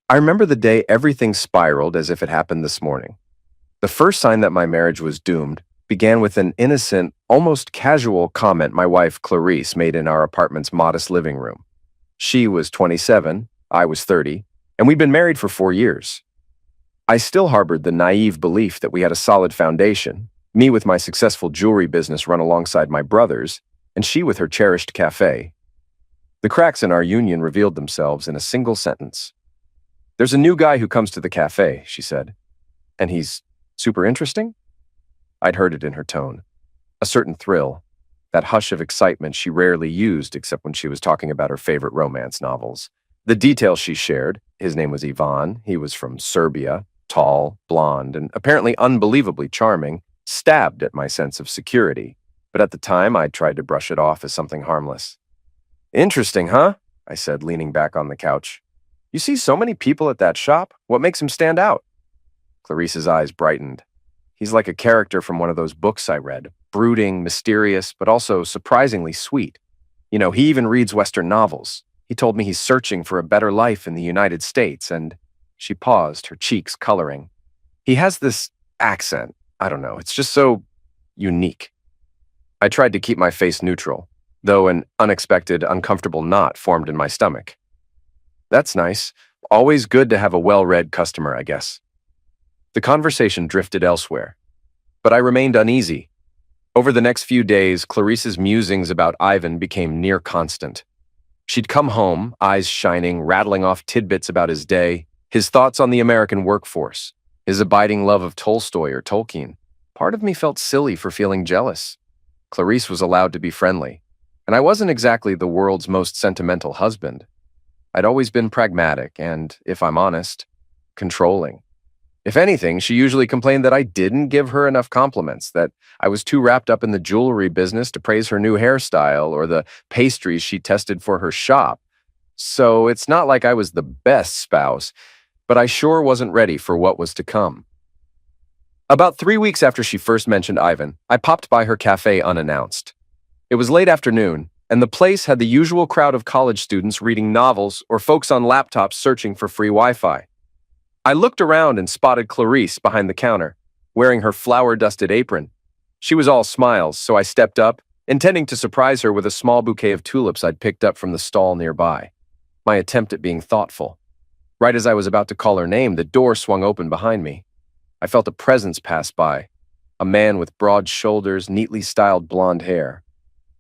I remember the day everything spiraled as if it happened this morning. The first sign that my marriage was doomed began with an innocent, almost casual comment my wife, Clarice, made in our apartment's modest living room. She was 27, I was 30, and we'd been married for 4 years. I still harbored the naive belief that we had a solid foundation, me with my successful jewelry business run alongside my brother's, and she with her cherished cafe. The cracks in our union revealed themselves in a single sentence. "There's a new guy who comes to the cafe," she said. "And he's super interesting?" I'd heard it in her tone. A certain thrill, that hush of excitement she rarely used except when she was talking about her favorite romance novels. The details she shared: his name was Ivan, he was from Serbia, tall, blonde, and apparently unbelievably charming, stabbed at my sense of security. But at the time, I'd tried to brush it off as something harmless. "Interesting, huh?" I said, leaning back on the couch. "You see so many people at that shop? What makes him stand out?" Clarice's eyes brightened. "He's like a character from one of those books I read, brooding, mysterious, but also surprisingly sweet. You know, he even reads Western novels. He told me he's searching for a better life in the United States, and—" She paused, her cheeks coloring. "He has this accent. I don't know, it's just so unique." I tried to keep my face neutral, though an unexpected, uncomfortable knot formed in my stomach. "That's nice. Always good to have a well-read customer, I guess." The conversation drifted elsewhere, but I remained uneasy. Over the next few days, Clarice's musings about Ivan became near constant. She'd come home, eyes shining, rattling off tidbits about his day, his thoughts on the American workforce, his abiding love of Tolstoy or Tolkien. Part of me felt silly for feeling jealous. Clarice was allowed to be friendly, and I wasn't exactly the world's most sentimental husband. I'd always been pragmatic and, if I'm honest, controlling. If anything, she usually complained that I didn't give her enough compliments, that I was too wrapped up in the jewelry business to praise her new hairstyle or the pastries she tested for her shop. So it's not like I was the best spouse, but I sure wasn't ready for what was to come. About 3 weeks after she first mentioned Ivan, I popped by her cafe unannounced. It was late afternoon, and the place had the usual crowd of college students reading novels or folks on laptops searching for free Wi-Fi. I looked around and spotted Clarice behind the counter, wearing her flour-dusted apron. She was all smiles, so I stepped up, intending to surprise her with a small bouquet of tulips I'd picked up from the stall nearby. My attempt at being thoughtful. Right as I was about to call her name, the door swung open behind me. I felt a presence pass by, a man with broad shoulders, neatly styled blonde hair.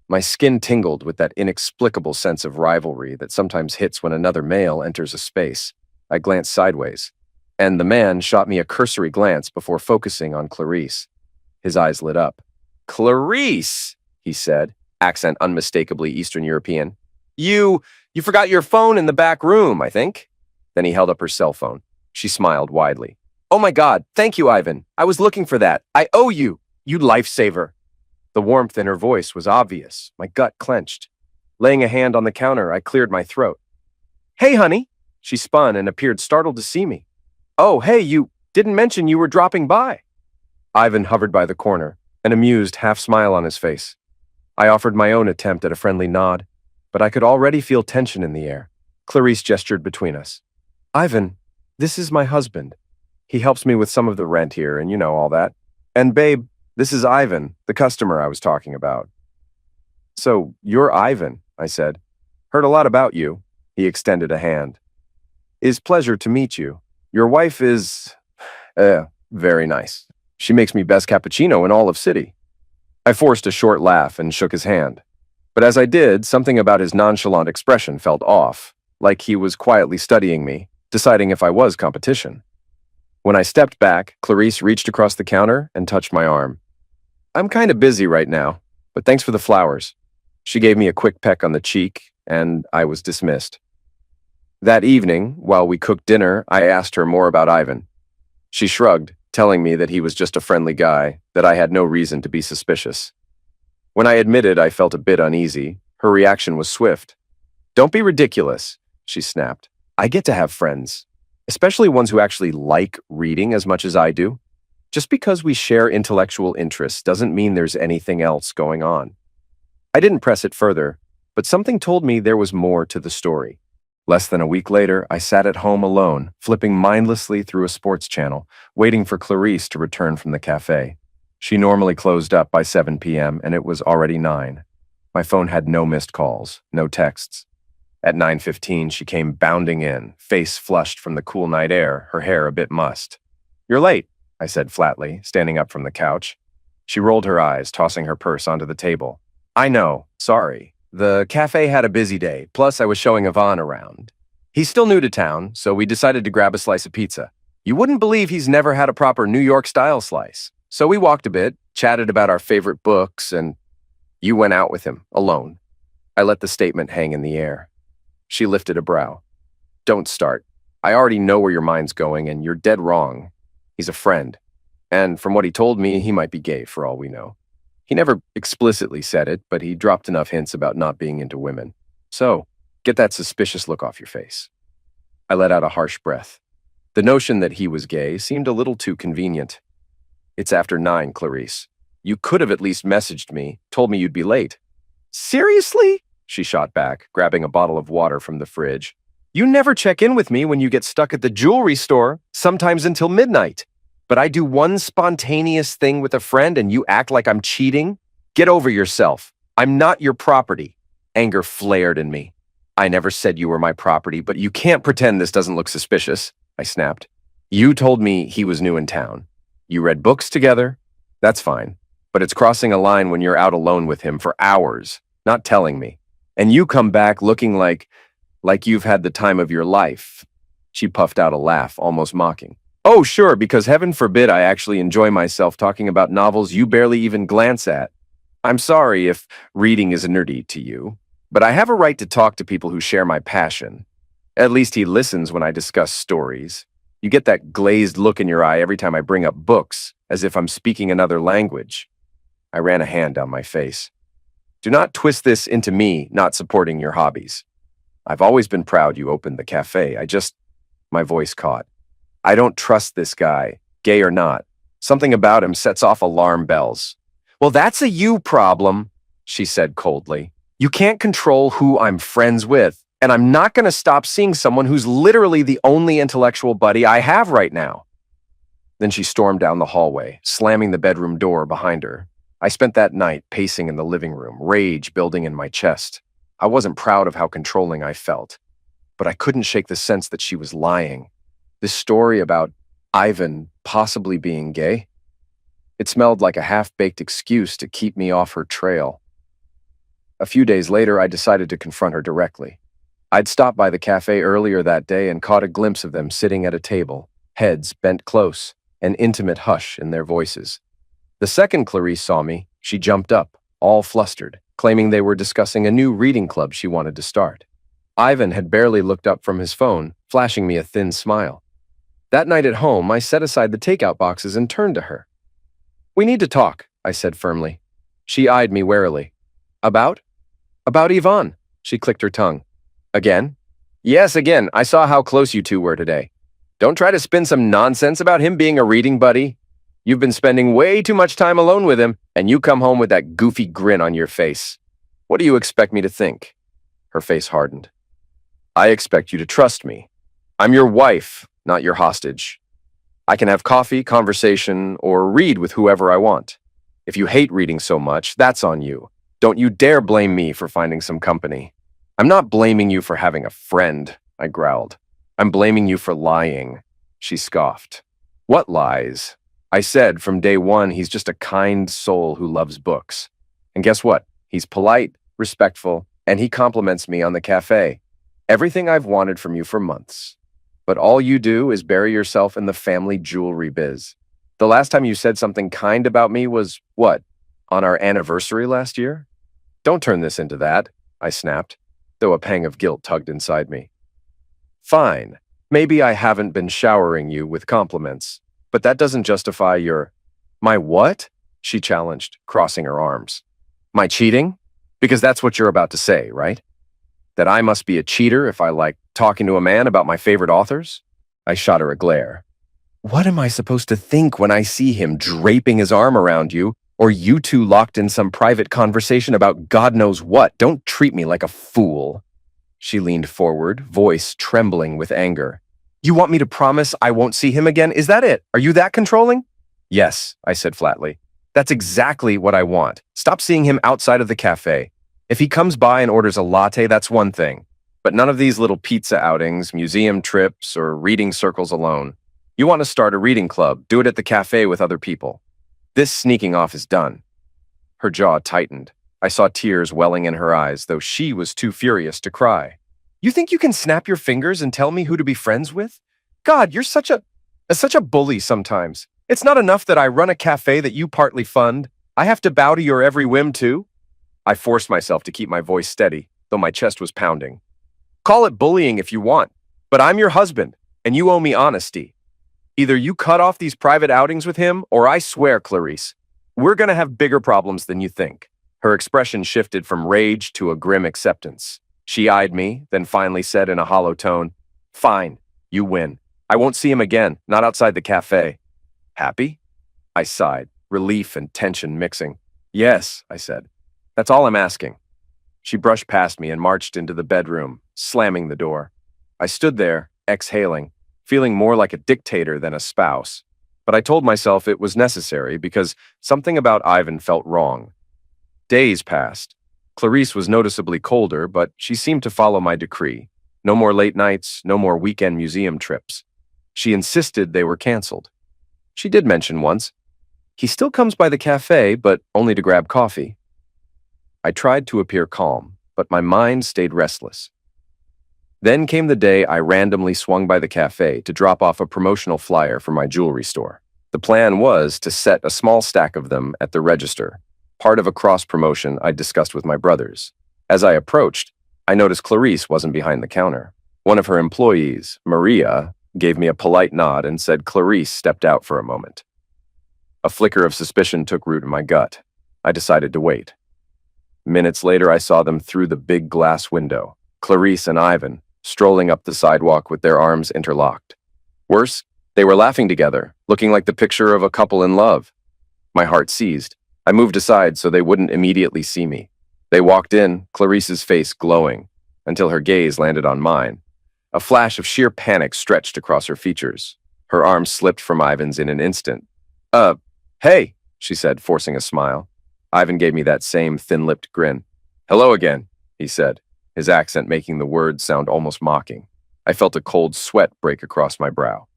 My skin tingled with that inexplicable sense of rivalry that sometimes hits when another male enters a space. I glanced sideways, and the man shot me a cursory glance before focusing on Clarice. His eyes lit up. "Clarice," he said, accent unmistakably Eastern European. You forgot your phone in the back room, I think." Then he held up her cell phone. She smiled widely. "Oh my God, thank you, Ivan. I was looking for that. I owe you, you lifesaver." The warmth in her voice was obvious. My gut clenched. Laying a hand on the counter, I cleared my throat. "Hey, honey." She spun and appeared startled to see me. "Oh, hey, you didn't mention you were dropping by." Ivan hovered by the corner, an amused half-smile on his face. I offered my own attempt at a friendly nod, but I could already feel tension in the air. Clarice gestured between us. "Ivan, this is my husband. He helps me with some of the rent here, and you know all that. And babe, this is Ivan, the customer I was talking about." "So, you're Ivan," I said. "Heard a lot about you." He extended a hand. "It's pleasure to meet you. Your wife is, very nice. She makes me best cappuccino in all of city." I forced a short laugh and shook his hand. But as I did, something about his nonchalant expression felt off, like he was quietly studying me, deciding if I was competition. When I stepped back, Clarice reached across the counter and touched my arm. "I'm kind of busy right now, but thanks for the flowers." She gave me a quick peck on the cheek, and I was dismissed. That evening, while we cooked dinner, I asked her more about Ivan. She shrugged, telling me that he was just a friendly guy, that I had no reason to be suspicious. When I admitted I felt a bit uneasy, her reaction was swift. "Don't be ridiculous," she snapped. "I get to have friends, especially ones who actually like reading as much as I do. Just because we share intellectual interests doesn't mean there's anything else going on." I didn't press it further, but something told me there was more to the story. Less than a week later, I sat at home alone, flipping mindlessly through a sports channel, waiting for Clarice to return from the cafe. She normally closed up by 7 p.m., and it was already 9. My phone had no missed calls, no texts. At 9:15, she came bounding in, face flushed from the cool night air, her hair a bit mussed. "You're late," I said flatly, standing up from the couch. She rolled her eyes, tossing her purse onto the table. "I know, sorry. The cafe had a busy day, plus I was showing Ivan around. He's still new to town, so we decided to grab a slice of pizza. You wouldn't believe he's never had a proper New York-style slice. So we walked a bit, chatted about our favorite books, and you went out with him, alone." I let the statement hang in the air. She lifted a brow. "Don't start. I already know where your mind's going, and you're dead wrong. He's a friend. And from what he told me, he might be gay for all we know. He never explicitly said it, but he dropped enough hints about not being into women. So, get that suspicious look off your face." I let out a harsh breath. The notion that he was gay seemed a little too convenient. "It's after 9, Clarice. You could have at least messaged me, told me you'd be late." "Seriously?" she shot back, grabbing a bottle of water from the fridge. "You never check in with me when you get stuck at the jewelry store, sometimes until midnight. But I do one spontaneous thing with a friend and you act like I'm cheating? Get over yourself. I'm not your property." Anger flared in me. "I never said you were my property, but you can't pretend this doesn't look suspicious," I snapped. "You told me he was new in town. You read books together? That's fine. But it's crossing a line when you're out alone with him for hours, not telling me. And you come back looking like you've had the time of your life." She puffed out a laugh, almost mocking. "Oh, sure, because heaven forbid I actually enjoy myself talking about novels you barely even glance at. I'm sorry if reading is nerdy to you, but I have a right to talk to people who share my passion. At least he listens when I discuss stories. You get that glazed look in your eye every time I bring up books, as if I'm speaking another language." I ran a hand down my face. "Do not twist this into me not supporting your hobbies. I've always been proud you opened the cafe. My voice caught. I don't trust this guy, gay or not. Something about him sets off alarm bells." "Well, that's a you problem," she said coldly. "You can't control who I'm friends with, and I'm not going to stop seeing someone who's literally the only intellectual buddy I have right now." Then she stormed down the hallway, slamming the bedroom door behind her. I spent that night pacing in the living room, rage building in my chest. I wasn't proud of how controlling I felt, but I couldn't shake the sense that she was lying. This story about Ivan possibly being gay? It smelled like a half-baked excuse to keep me off her trail. A few days later, I decided to confront her directly. I'd stopped by the cafe earlier that day and caught a glimpse of them sitting at a table, heads bent close, an intimate hush in their voices. The second Clarice saw me, she jumped up, all flustered, claiming they were discussing a new reading club she wanted to start. Ivan had barely looked up from his phone, flashing me a thin smile. That night at home, I set aside the takeout boxes and turned to her. "We need to talk," I said firmly. She eyed me warily. "About?" "About Ivan," she clicked her tongue. "Again?" "Yes, again. I saw how close you two were today. Don't try to spin some nonsense about him being a reading buddy. You've been spending way too much time alone with him, and you come home with that goofy grin on your face. What do you expect me to think?" Her face hardened. "I expect you to trust me. I'm your wife, not your hostage. I can have coffee, conversation, or read with whoever I want. If you hate reading so much, that's on you. Don't you dare blame me for finding some company." "I'm not blaming you for having a friend," I growled. "I'm blaming you for lying," she scoffed. "What lies?" I said from day one he's just a kind soul who loves books. And guess what? He's polite, respectful, and he compliments me on the cafe. Everything I've wanted from you for months. But all you do is bury yourself in the family jewelry biz. The last time you said something kind about me was, what, on our anniversary last year? Don't turn this into that, I snapped, though a pang of guilt tugged inside me. Fine, maybe I haven't been showering you with compliments, but that doesn't justify your... My what? She challenged, crossing her arms. My cheating? Because that's what you're about to say, right? That I must be a cheater if I like talking to a man about my favorite authors? I shot her a glare. What am I supposed to think when I see him draping his arm around you, or you two locked in some private conversation about God knows what? Don't treat me like a fool. She leaned forward, voice trembling with anger. You want me to promise I won't see him again? Is that it? Are you that controlling? Yes, I said flatly. That's exactly what I want. Stop seeing him outside of the cafe. If he comes by and orders a latte, that's one thing. But none of these little pizza outings, museum trips, or reading circles alone. You want to start a reading club, do it at the cafe with other people. This sneaking off is done. Her jaw tightened. I saw tears welling in her eyes, though she was too furious to cry. You think you can snap your fingers and tell me who to be friends with? God, you're such a bully sometimes. It's not enough that I run a cafe that you partly fund. I have to bow to your every whim too? I forced myself to keep my voice steady, though my chest was pounding. Call it bullying if you want, but I'm your husband, and you owe me honesty. Either you cut off these private outings with him, or I swear, Clarice, we're gonna have bigger problems than you think. Her expression shifted from rage to a grim acceptance. She eyed me, then finally said in a hollow tone, Fine, you win. I won't see him again, not outside the cafe. Happy? I sighed, relief and tension mixing. Yes, I said. That's all I'm asking. She brushed past me and marched into the bedroom, slamming the door. I stood there, exhaling, feeling more like a dictator than a spouse. But I told myself it was necessary because something about Ivan felt wrong. Days passed. Clarice was noticeably colder, but she seemed to follow my decree. No more late nights, no more weekend museum trips. She insisted they were canceled. She did mention once, he still comes by the cafe, but only to grab coffee. I tried to appear calm, but my mind stayed restless. Then came the day I randomly swung by the cafe to drop off a promotional flyer for my jewelry store. The plan was to set a small stack of them at the register, part of a cross-promotion I discussed with my brothers. As I approached, I noticed Clarice wasn't behind the counter. One of her employees, Maria, gave me a polite nod and said Clarice stepped out for a moment. A flicker of suspicion took root in my gut. I decided to wait. Minutes later, I saw them through the big glass window, Clarice and Ivan, strolling up the sidewalk with their arms interlocked. Worse, they were laughing together, looking like the picture of a couple in love. My heart seized. I moved aside so they wouldn't immediately see me. They walked in, Clarice's face glowing, until her gaze landed on mine. A flash of sheer panic stretched across her features. Her arm slipped from Ivan's in an instant. Hey, she said, forcing a smile. Ivan gave me that same thin-lipped grin. Hello again, he said, his accent making the words sound almost mocking. I felt a cold sweat break across my brow.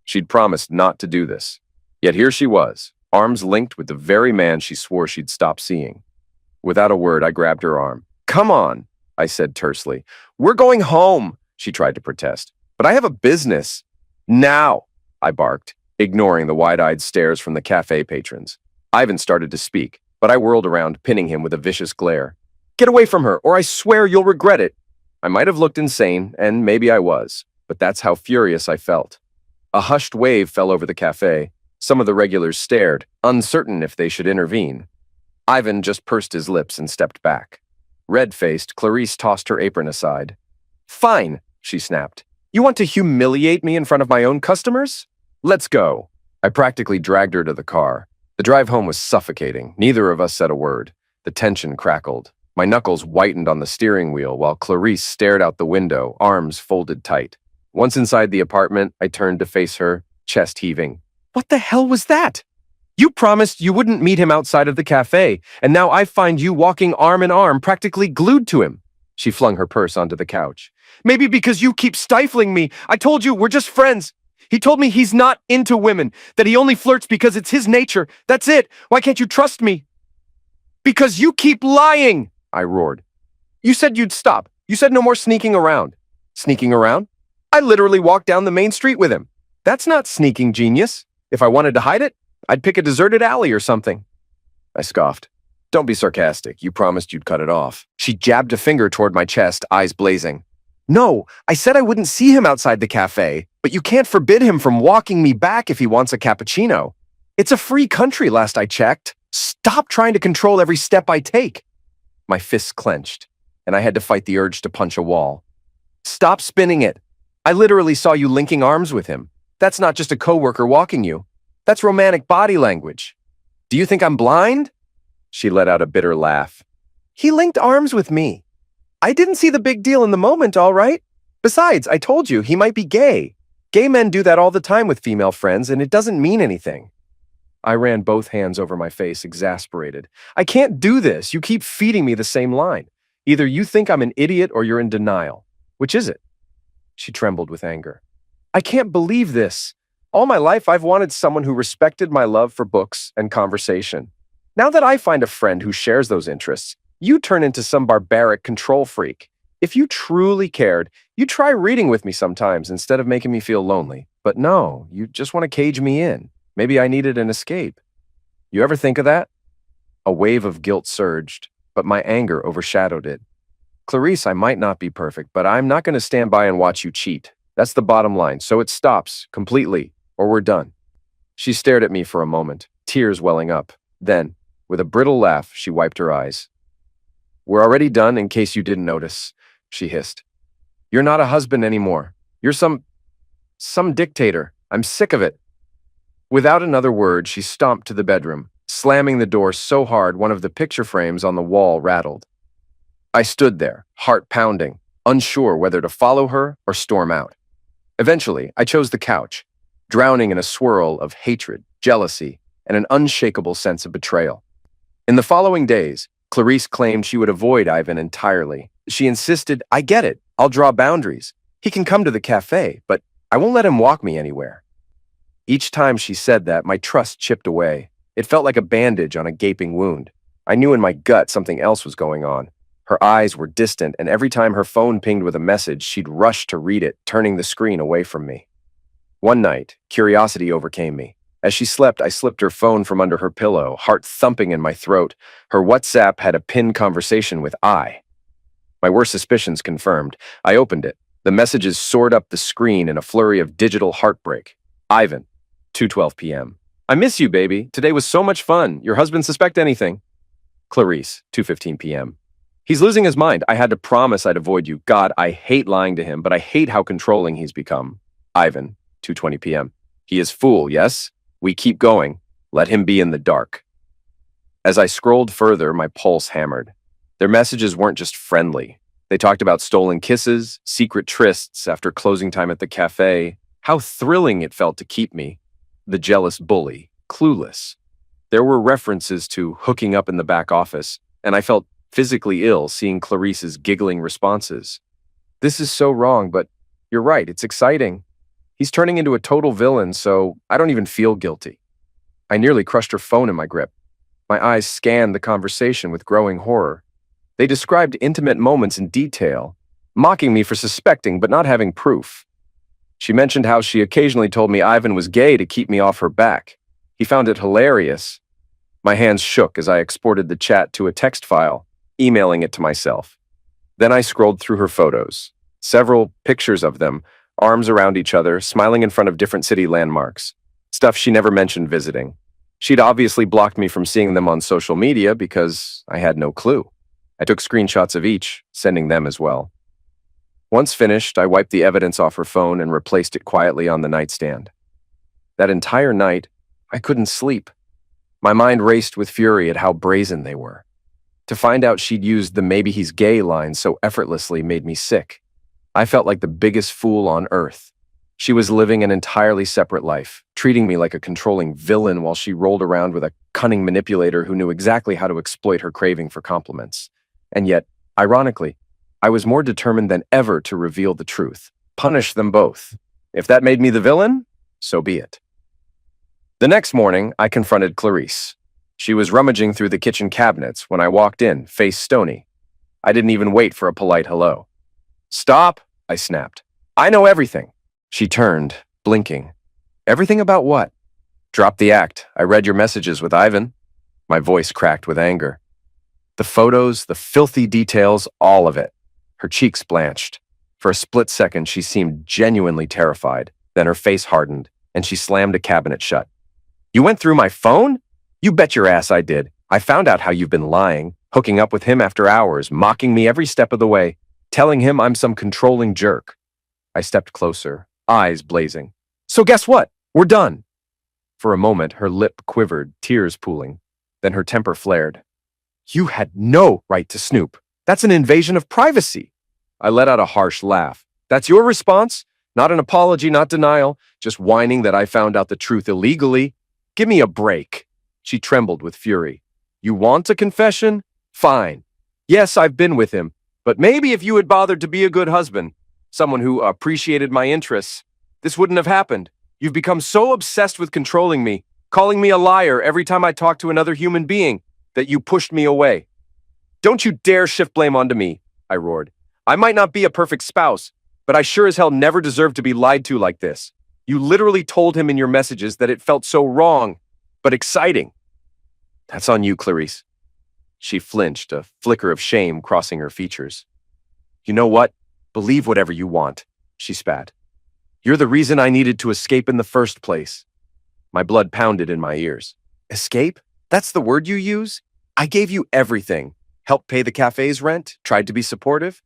She'd promised not to do this. Yet here she was, arms linked with the very man she swore she'd stop seeing. Without a word, I grabbed her arm. Come on, I said tersely. We're going home, she tried to protest. But I have a business. Now, I barked, ignoring the wide-eyed stares from the cafe patrons. Ivan started to speak, but I whirled around, pinning him with a vicious glare. Get away from her, or I swear you'll regret it. I might have looked insane, and maybe I was, but that's how furious I felt. A hushed wave fell over the cafe. Some of the regulars stared, uncertain if they should intervene. Ivan just pursed his lips and stepped back. Red-faced, Clarice tossed her apron aside. Fine, she snapped. You want to humiliate me in front of my own customers? Let's go. I practically dragged her to the car. The drive home was suffocating. Neither of us said a word. The tension crackled. My knuckles whitened on the steering wheel while Clarice stared out the window, arms folded tight. Once inside the apartment, I turned to face her, chest heaving. What the hell was that? You promised you wouldn't meet him outside of the cafe, and now I find you walking arm in arm, practically glued to him. She flung her purse onto the couch. Maybe because you keep stifling me. I told you we're just friends. He told me he's not into women, that he only flirts because it's his nature. That's it. Why can't you trust me? Because you keep lying, I roared. You said you'd stop. You said no more sneaking around. Sneaking around? I literally walked down the main street with him. That's not sneaking, genius. If I wanted to hide it, I'd pick a deserted alley or something. I scoffed. Don't be sarcastic. You promised you'd cut it off. She jabbed a finger toward my chest, eyes blazing. No, I said I wouldn't see him outside the cafe, but you can't forbid him from walking me back if he wants a cappuccino. It's a free country, last I checked. Stop trying to control every step I take. My fists clenched, and I had to fight the urge to punch a wall. Stop spinning it. I literally saw you linking arms with him. That's not just a coworker walking you. That's romantic body language. Do you think I'm blind? She let out a bitter laugh. He linked arms with me. I didn't see the big deal in the moment, all right? Besides, I told you, he might be gay. Gay men do that all the time with female friends, and it doesn't mean anything. I ran both hands over my face, exasperated. I can't do this. You keep feeding me the same line. Either you think I'm an idiot or you're in denial. Which is it? She trembled with anger. I can't believe this. All my life, I've wanted someone who respected my love for books and conversation. Now that I find a friend who shares those interests, you turn into some barbaric control freak. If you truly cared, you'd try reading with me sometimes instead of making me feel lonely. But no, you just want to cage me in. Maybe I needed an escape. You ever think of that? A wave of guilt surged, but my anger overshadowed it. Clarice, I might not be perfect, but I'm not going to stand by and watch you cheat. That's the bottom line, so it stops, completely, or we're done. She stared at me for a moment, tears welling up. Then, with a brittle laugh, she wiped her eyes. We're already done, in case you didn't notice, she hissed. You're not a husband anymore. You're some dictator. I'm sick of it. Without another word, she stomped to the bedroom, slamming the door so hard one of the picture frames on the wall rattled. I stood there, heart pounding, unsure whether to follow her or storm out. Eventually, I chose the couch, drowning in a swirl of hatred, jealousy, and an unshakable sense of betrayal. In the following days, Clarice claimed she would avoid Ivan entirely. She insisted, I get it, I'll draw boundaries. He can come to the cafe, but I won't let him walk me anywhere. Each time she said that, my trust chipped away. It felt like a bandage on a gaping wound. I knew in my gut something else was going on. Her eyes were distant, and every time her phone pinged with a message, she'd rush to read it, turning the screen away from me. One night, curiosity overcame me. As she slept, I slipped her phone from under her pillow, heart thumping in my throat. Her WhatsApp had a pinned conversation with I. My worst suspicions confirmed. I opened it. The messages soared up the screen in a flurry of digital heartbreak. Ivan, 2:12 p.m. I miss you, baby. Today was so much fun. Your husband suspect anything? Clarice, 2:15 p.m. He's losing his mind. I had to promise I'd avoid you. God, I hate lying to him, but I hate how controlling he's become. Ivan, 2:20 p.m. He is fool, yes? We keep going. Let him be in the dark. As I scrolled further, my pulse hammered. Their messages weren't just friendly. They talked about stolen kisses, secret trysts after closing time at the cafe. How thrilling it felt to keep me. The jealous bully, clueless. There were references to hooking up in the back office, and I felt physically ill seeing Clarice's giggling responses. This is so wrong, but you're right, it's exciting. He's turning into a total villain, so I don't even feel guilty. I nearly crushed her phone in my grip. My eyes scanned the conversation with growing horror. They described intimate moments in detail, mocking me for suspecting but not having proof. She mentioned how she occasionally told me Ivan was gay to keep me off her back. He found it hilarious. My hands shook as I exported the chat to a text file, emailing it to myself. Then I scrolled through her photos. Several pictures of them, arms around each other, smiling in front of different city landmarks. Stuff she never mentioned visiting. She'd obviously blocked me from seeing them on social media because I had no clue. I took screenshots of each, sending them as well. Once finished, I wiped the evidence off her phone and replaced it quietly on the nightstand. That entire night, I couldn't sleep. My mind raced with fury at how brazen they were. To find out she'd used the "maybe he's gay" line so effortlessly made me sick. I felt like the biggest fool on earth. She was living an entirely separate life, treating me like a controlling villain while she rolled around with a cunning manipulator who knew exactly how to exploit her craving for compliments. And yet, ironically, I was more determined than ever to reveal the truth. Punish them both. If that made me the villain, so be it. The next morning, I confronted Clarice. She was rummaging through the kitchen cabinets when I walked in, face stony. I didn't even wait for a polite hello. Stop, I snapped. I know everything. She turned, blinking. Everything about what? Drop the act. I read your messages with Ivan. My voice cracked with anger. The photos, the filthy details, all of it. Her cheeks blanched. For a split second, she seemed genuinely terrified. Then her face hardened, and she slammed a cabinet shut. You went through my phone? You bet your ass I did. I found out how you've been lying, hooking up with him after hours, mocking me every step of the way, telling him I'm some controlling jerk. I stepped closer, eyes blazing. So guess what? We're done. For a moment, her lip quivered, tears pooling. Then her temper flared. You had no right to snoop. That's an invasion of privacy. I let out a harsh laugh. That's your response? Not an apology, not denial, just whining that I found out the truth illegally. Give me a break. She trembled with fury. You want a confession? Fine. Yes, I've been with him, but maybe if you had bothered to be a good husband, someone who appreciated my interests, this wouldn't have happened. You've become so obsessed with controlling me, calling me a liar every time I talk to another human being, that you pushed me away. Don't you dare shift blame onto me, I roared. I might not be a perfect spouse, but I sure as hell never deserved to be lied to like this. You literally told him in your messages that it felt so wrong, but exciting. That's on you, Clarice. She flinched, a flicker of shame crossing her features. You know what? Believe whatever you want, she spat. You're the reason I needed to escape in the first place. My blood pounded in my ears. Escape? That's the word you use? I gave you everything. Helped pay the cafe's rent, tried to be supportive.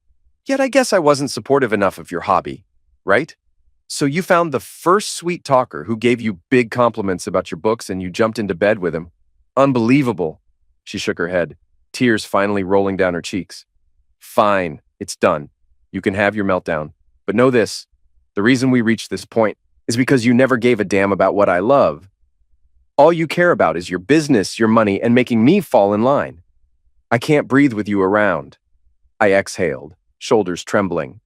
Yet I guess I wasn't supportive enough of your hobby, right? So you found the first sweet talker who gave you big compliments about your books and you jumped into bed with him. Unbelievable. She shook her head, tears finally rolling down her cheeks. Fine, it's done. You can have your meltdown. But know this, the reason we reached this point is because you never gave a damn about what I love. All you care about is your business, your money, and making me fall in line. I can't breathe with you around. I exhaled, shoulders trembling.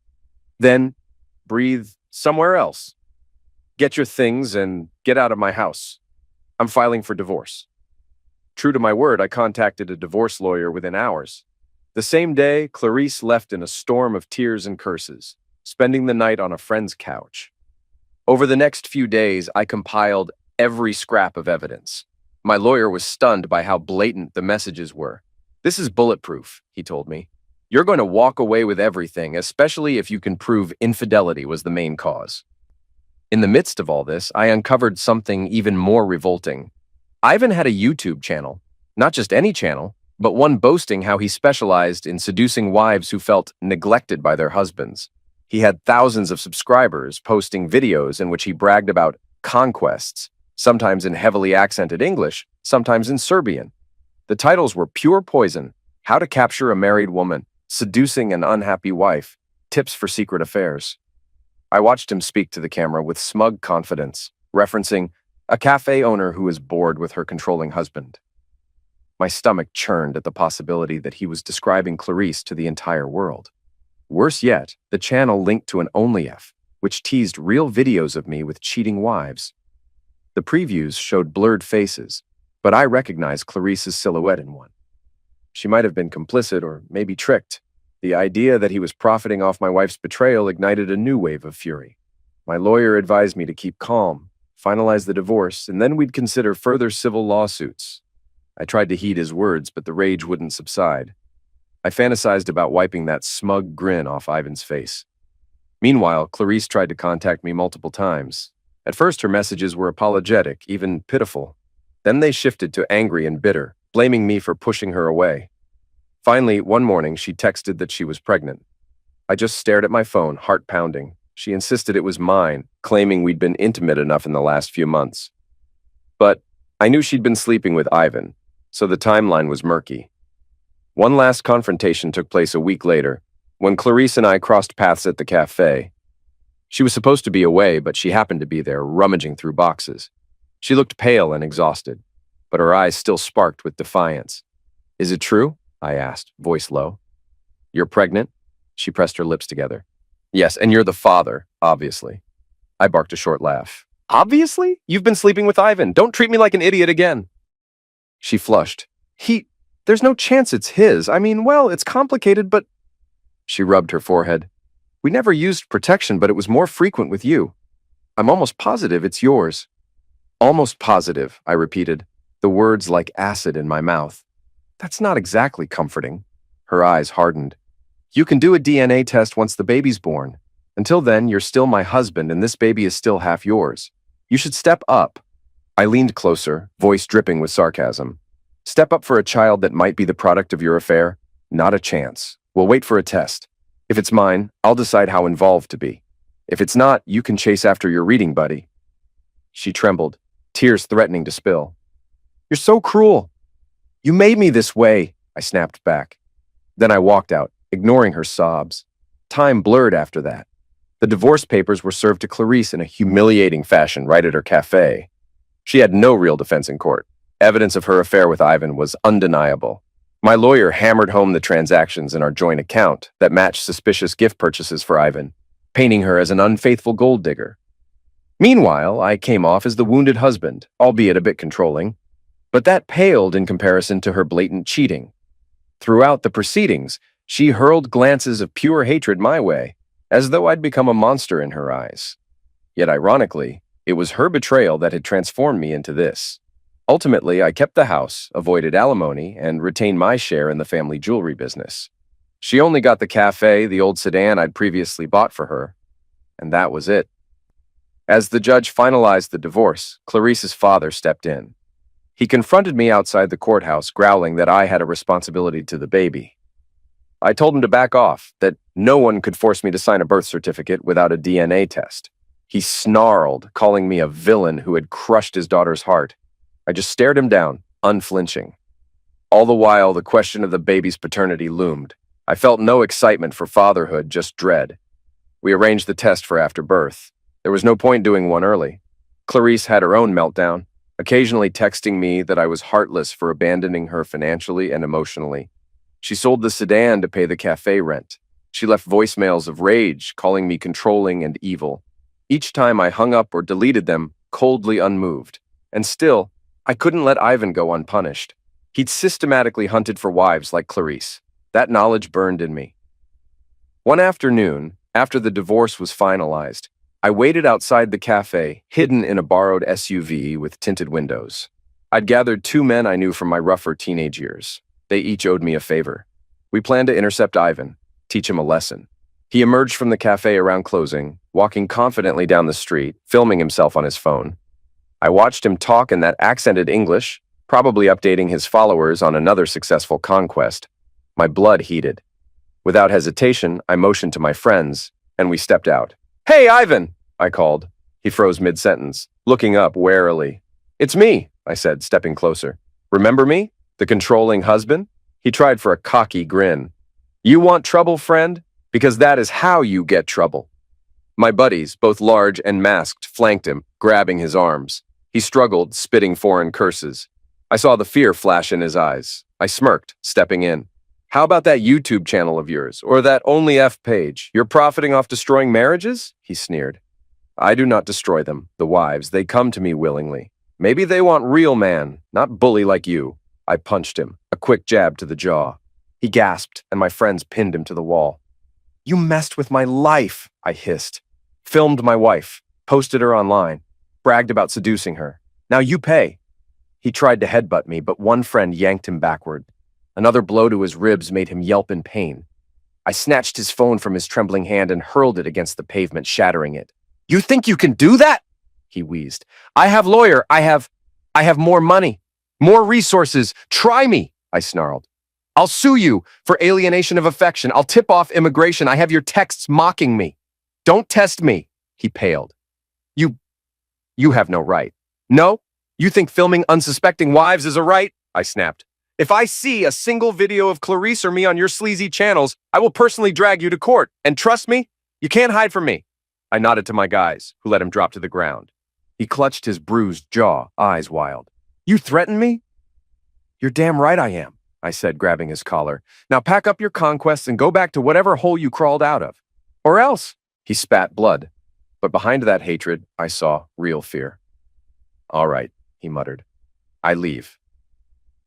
Then, breathe somewhere else. Get your things and get out of my house. I'm filing for divorce. True to my word, I contacted a divorce lawyer within hours. The same day, Clarice left in a storm of tears and curses, spending the night on a friend's couch. Over the next few days, I compiled every scrap of evidence. My lawyer was stunned by how blatant the messages were. This is bulletproof, he told me. You're going to walk away with everything, especially if you can prove infidelity was the main cause. In the midst of all this, I uncovered something even more revolting. Ivan had a YouTube channel, not just any channel, but one boasting how he specialized in seducing wives who felt neglected by their husbands. He had thousands of subscribers posting videos in which he bragged about conquests, sometimes in heavily accented English, sometimes in Serbian. The titles were Pure Poison, How to Capture a Married Woman, Seducing an Unhappy Wife, Tips for Secret Affairs. I watched him speak to the camera with smug confidence, referencing a cafe owner who is bored with her controlling husband. My stomach churned at the possibility that he was describing Clarice to the entire world. Worse yet, the channel linked to an OnlyF, which teased real videos of me with cheating wives. The previews showed blurred faces, but I recognized Clarice's silhouette in one. She might have been complicit or maybe tricked. The idea that he was profiting off my wife's betrayal ignited a new wave of fury. My lawyer advised me to keep calm, finalize the divorce, and then we'd consider further civil lawsuits. I tried to heed his words, but the rage wouldn't subside. I fantasized about wiping that smug grin off Ivan's face. Meanwhile, Clarice tried to contact me multiple times. At first, her messages were apologetic, even pitiful. Then they shifted to angry and bitter, blaming me for pushing her away. Finally, one morning, she texted that she was pregnant. I just stared at my phone, heart pounding. She insisted it was mine, claiming we'd been intimate enough in the last few months. But I knew she'd been sleeping with Ivan, so the timeline was murky. One last confrontation took place a week later, when Clarice and I crossed paths at the cafe. She was supposed to be away, but she happened to be there, rummaging through boxes. She looked pale and exhausted, but her eyes still sparked with defiance. Is it true? I asked, voice low. You're pregnant? She pressed her lips together. Yes, and you're the father, obviously. I barked a short laugh. Obviously? You've been sleeping with Ivan. Don't treat me like an idiot again. She flushed. There's no chance it's his. I mean, well, it's complicated, but... She rubbed her forehead. We never used protection, but it was more frequent with you. I'm almost positive it's yours. Almost positive, I repeated, the words like acid in my mouth. That's not exactly comforting. Her eyes hardened. You can do a DNA test once the baby's born. Until then, you're still my husband, and this baby is still half yours. You should step up. I leaned closer, voice dripping with sarcasm. Step up for a child that might be the product of your affair? Not a chance. We'll wait for a test. If it's mine, I'll decide how involved to be. If it's not, you can chase after your reading buddy. She trembled, tears threatening to spill. You're so cruel. You made me this way, I snapped back. Then I walked out, ignoring her sobs. Time blurred after that. The divorce papers were served to Clarice in a humiliating fashion right at her cafe. She had no real defense in court. Evidence of her affair with Ivan was undeniable. My lawyer hammered home the transactions in our joint account that matched suspicious gift purchases for Ivan, painting her as an unfaithful gold digger. Meanwhile, I came off as the wounded husband, albeit a bit controlling, but that paled in comparison to her blatant cheating. Throughout the proceedings, she hurled glances of pure hatred my way, as though I'd become a monster in her eyes. Yet ironically, it was her betrayal that had transformed me into this. Ultimately, I kept the house, avoided alimony, and retained my share in the family jewelry business. She only got the cafe, the old sedan I'd previously bought for her, and that was it. As the judge finalized the divorce, Clarice's father stepped in. He confronted me outside the courthouse, growling that I had a responsibility to the baby. I told him to back off, that no one could force me to sign a birth certificate without a DNA test. He snarled, calling me a villain who had crushed his daughter's heart. I just stared him down, unflinching. All the while, the question of the baby's paternity loomed. I felt no excitement for fatherhood, just dread. We arranged the test for after birth. There was no point doing one early. Clarice had her own meltdown, occasionally texting me that I was heartless for abandoning her financially and emotionally. She sold the sedan to pay the cafe rent. She left voicemails of rage, calling me controlling and evil. Each time I hung up or deleted them, coldly unmoved. And still, I couldn't let Ivan go unpunished. He'd systematically hunted for wives like Clarice. That knowledge burned in me. One afternoon, after the divorce was finalized, I waited outside the cafe, hidden in a borrowed SUV with tinted windows. I'd gathered two men I knew from my rougher teenage years. They each owed me a favor. We planned to intercept Ivan, teach him a lesson. He emerged from the cafe around closing, walking confidently down the street, filming himself on his phone. I watched him talk in that accented English, probably updating his followers on another successful conquest. My blood heated. Without hesitation, I motioned to my friends, and we stepped out. "Hey, Ivan!" I called. He froze mid-sentence, looking up warily. "It's me," I said, stepping closer. "Remember me? The controlling husband?" He tried for a cocky grin. "You want trouble, friend? Because that is how you get trouble." My buddies, both large and masked, flanked him, grabbing his arms. He struggled, spitting foreign curses. I saw the fear flash in his eyes. I smirked, stepping in. "How about that YouTube channel of yours, or that Only F page? You're profiting off destroying marriages?" He sneered. "I do not destroy them, the wives. They come to me willingly. Maybe they want real man, not bully like you." I punched him, a quick jab to the jaw. He gasped, and my friends pinned him to the wall. "You messed with my life," I hissed. "Filmed my wife, posted her online, bragged about seducing her. Now you pay." He tried to headbutt me, but one friend yanked him backward. Another blow to his ribs made him yelp in pain. I snatched his phone from his trembling hand and hurled it against the pavement, shattering it. "You think you can do that?" he wheezed. "I have lawyer. I have more money, more resources. Try me," I snarled. "I'll sue you for alienation of affection. I'll tip off immigration. I have your texts mocking me. Don't test me." He paled. You have no right." "No? You think filming unsuspecting wives is a right?" I snapped. "If I see a single video of Clarice or me on your sleazy channels, I will personally drag you to court. And trust me, you can't hide from me." I nodded to my guys, who let him drop to the ground. He clutched his bruised jaw, eyes wild. "You threaten me?" "You're damn right I am," I said, grabbing his collar. "Now pack up your conquests and go back to whatever hole you crawled out of. Or else." He spat blood. But behind that hatred, I saw real fear. "All right," he muttered. "I leave."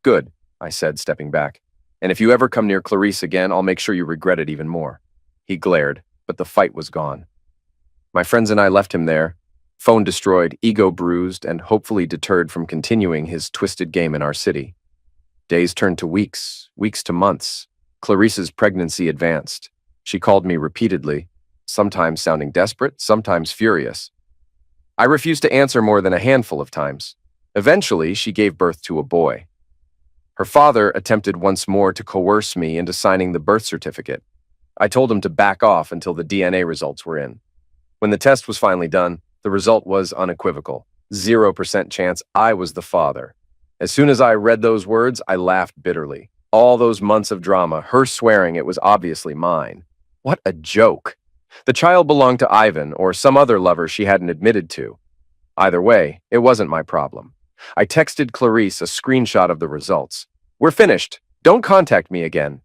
"Good," I said, stepping back. "And if you ever come near Clarice again, I'll make sure you regret it even more." He glared, but the fight was gone. My friends and I left him there, phone destroyed, ego bruised, and hopefully deterred from continuing his twisted game in our city. Days turned to weeks, weeks to months. Clarice's pregnancy advanced. She called me repeatedly, sometimes sounding desperate, sometimes furious. I refused to answer more than a handful of times. Eventually, she gave birth to a boy. Her father attempted once more to coerce me into signing the birth certificate. I told him to back off until the DNA results were in. When the test was finally done, the result was unequivocal. 0% chance I was the father. As soon as I read those words, I laughed bitterly. All those months of drama, her swearing it was obviously mine. What a joke. The child belonged to Ivan or some other lover she hadn't admitted to. Either way, it wasn't my problem. I texted Clarice a screenshot of the results. "We're finished. Don't contact me again."